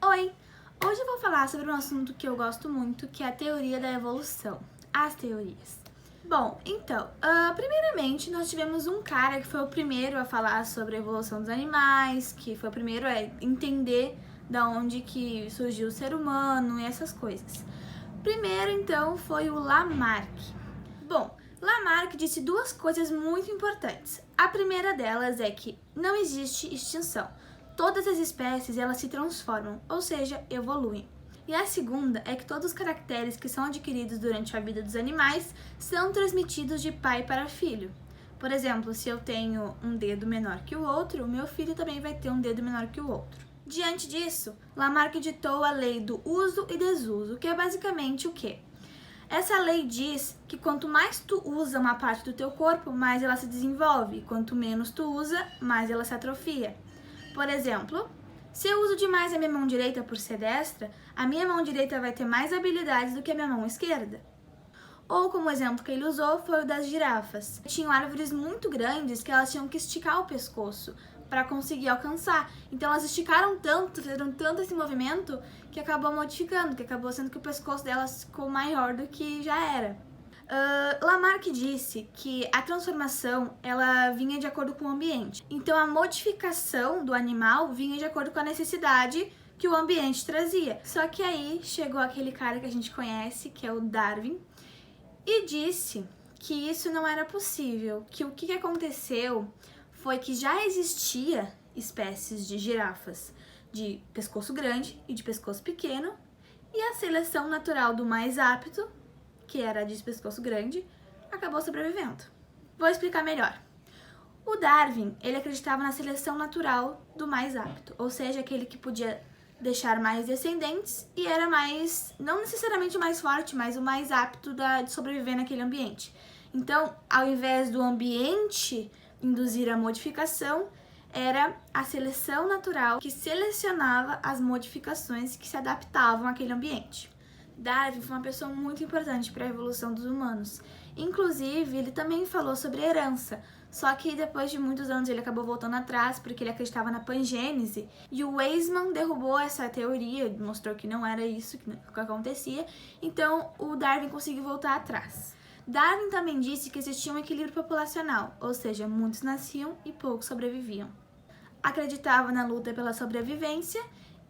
Oi! Hoje eu vou falar sobre um assunto que eu gosto muito, que é a teoria da evolução, as teorias. Bom, então, primeiramente nós tivemos um cara que foi o primeiro a falar sobre a evolução dos animais, que foi o primeiro a entender da onde que surgiu o ser humano e essas coisas. Primeiro, então, foi o Lamarck. Bom, Lamarck disse duas coisas muito importantes. A primeira delas é que não existe extinção. Todas as espécies elas se transformam, ou seja, evoluem. E a segunda é que todos os caracteres que são adquiridos durante a vida dos animais são transmitidos de pai para filho. Por exemplo, se eu tenho um dedo menor que o outro, o meu filho também vai ter um dedo menor que o outro. Diante disso, Lamarck ditou a lei do uso e desuso, que é basicamente o quê? Essa lei diz que quanto mais tu usa uma parte do teu corpo, mais ela se desenvolve. Quanto menos tu usa, mais ela se atrofia. Por exemplo, se eu uso demais a minha mão direita por ser destra, a minha mão direita vai ter mais habilidades do que a minha mão esquerda. Ou como exemplo que ele usou foi o das girafas. Tinham árvores muito grandes que elas tinham que esticar o pescoço para conseguir alcançar. Então elas esticaram tanto, fizeram tanto esse movimento que acabou modificando, que acabou sendo que o pescoço delas ficou maior do que já era. Lamarck disse que a transformação ela vinha de acordo com o ambiente. Então a modificação do animal vinha de acordo com a necessidade que o ambiente trazia. Só que aí chegou aquele cara que a gente conhece, que é o Darwin, e disse que isso não era possível, que o que aconteceu foi que já existia espécies de girafas de pescoço grande e de pescoço pequeno, e a seleção natural do mais apto, que era de pescoço grande, acabou sobrevivendo. Vou explicar melhor. O Darwin, ele acreditava na seleção natural do mais apto, ou seja, aquele que podia deixar mais descendentes e era mais, não necessariamente o mais forte, mas o mais apto de sobreviver naquele ambiente. Então, ao invés do ambiente induzir a modificação, era a seleção natural que selecionava as modificações que se adaptavam àquele ambiente. Darwin foi uma pessoa muito importante para a evolução dos humanos. Inclusive, ele também falou sobre herança, só que depois de muitos anos ele acabou voltando atrás porque ele acreditava na pangênese e o Weismann derrubou essa teoria, mostrou que não era isso que acontecia, então o Darwin conseguiu voltar atrás. Darwin também disse que existia um equilíbrio populacional, ou seja, muitos nasciam e poucos sobreviviam. Acreditava na luta pela sobrevivência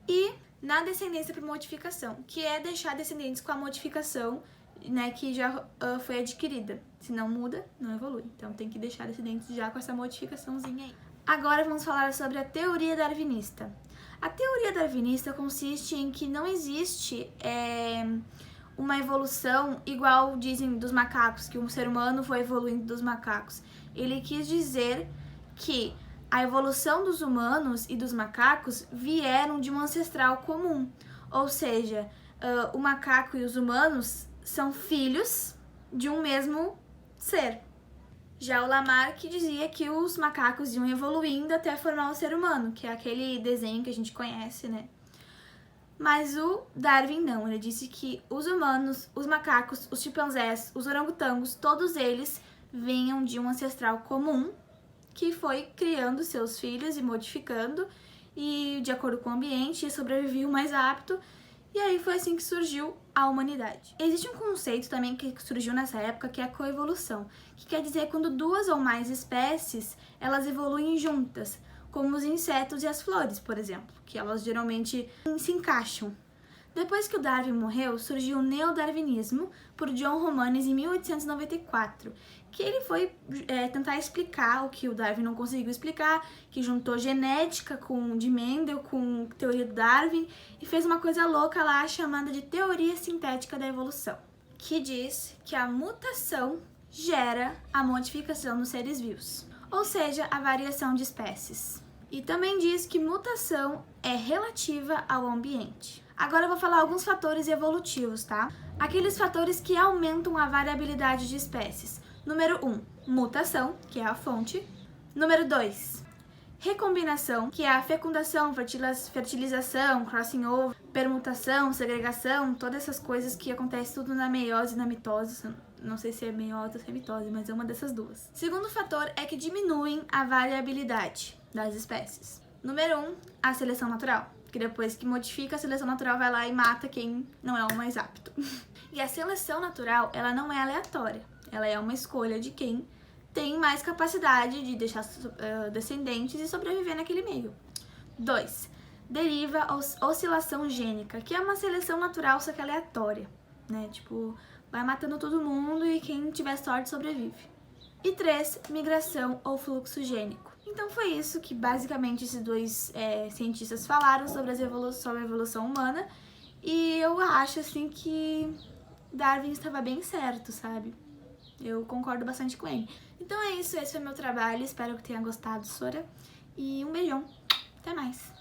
e na descendência por modificação, que é deixar descendentes com a modificação, né, que já foi adquirida. Se não muda, não evolui. Então tem que deixar descendentes já com essa modificaçãozinha aí. Agora vamos falar sobre a teoria darwinista. A teoria darwinista consiste em que não existe uma evolução igual dizem dos macacos, que um ser humano foi evoluindo dos macacos. Ele quis dizer que a evolução dos humanos e dos macacos vieram de um ancestral comum, ou seja, o macaco e os humanos são filhos de um mesmo ser. Já o Lamarck dizia que os macacos iam evoluindo até formar o ser humano, que é aquele desenho que a gente conhece, né? Mas o Darwin não, ele disse que os humanos, os macacos, os chimpanzés, os orangotangos, todos eles vinham de um ancestral comum, que foi criando seus filhos e modificando, e de acordo com o ambiente, sobrevivia o mais apto, e aí foi assim que surgiu a humanidade. Existe um conceito também que surgiu nessa época, que é a coevolução, que quer dizer quando duas ou mais espécies, elas evoluem juntas, como os insetos e as flores, por exemplo, que elas geralmente se encaixam. Depois que o Darwin morreu, surgiu o neodarwinismo por John Romanes em 1894, que ele foi tentar explicar o que o Darwin não conseguiu explicar, que juntou genética de Mendel com teoria do Darwin e fez uma coisa louca lá chamada de teoria sintética da evolução, que diz que a mutação gera a modificação dos seres vivos, ou seja, a variação de espécies. E também diz que mutação é relativa ao ambiente. Agora eu vou falar alguns fatores evolutivos, tá? Aqueles fatores que aumentam a variabilidade de espécies. Número 1, mutação, que é a fonte. Número 2, recombinação, que é a fecundação, fertilização, crossing over, permutação, segregação, todas essas coisas que acontecem tudo na meiose e na mitose. Não sei se é meiose ou se é mitose, mas é uma dessas duas. Segundo fator é que diminuem a variabilidade das espécies. Número 1, a seleção natural, que depois que modifica, a seleção natural vai lá e mata quem não é o mais apto. E a seleção natural, ela não é aleatória, ela é uma escolha de quem tem mais capacidade de deixar descendentes e sobreviver naquele meio. 2. Deriva oscilação gênica, que é uma seleção natural, só que aleatória, né? Tipo, vai matando todo mundo e quem tiver sorte sobrevive. E 3. Migração ou fluxo gênico. Então foi isso que basicamente esses dois cientistas falaram sobre a evolução humana. E eu acho assim que Darwin estava bem certo, sabe? Eu concordo bastante com ele. Então é isso, esse foi meu trabalho, espero que tenha gostado, Sora. E um beijão, até mais!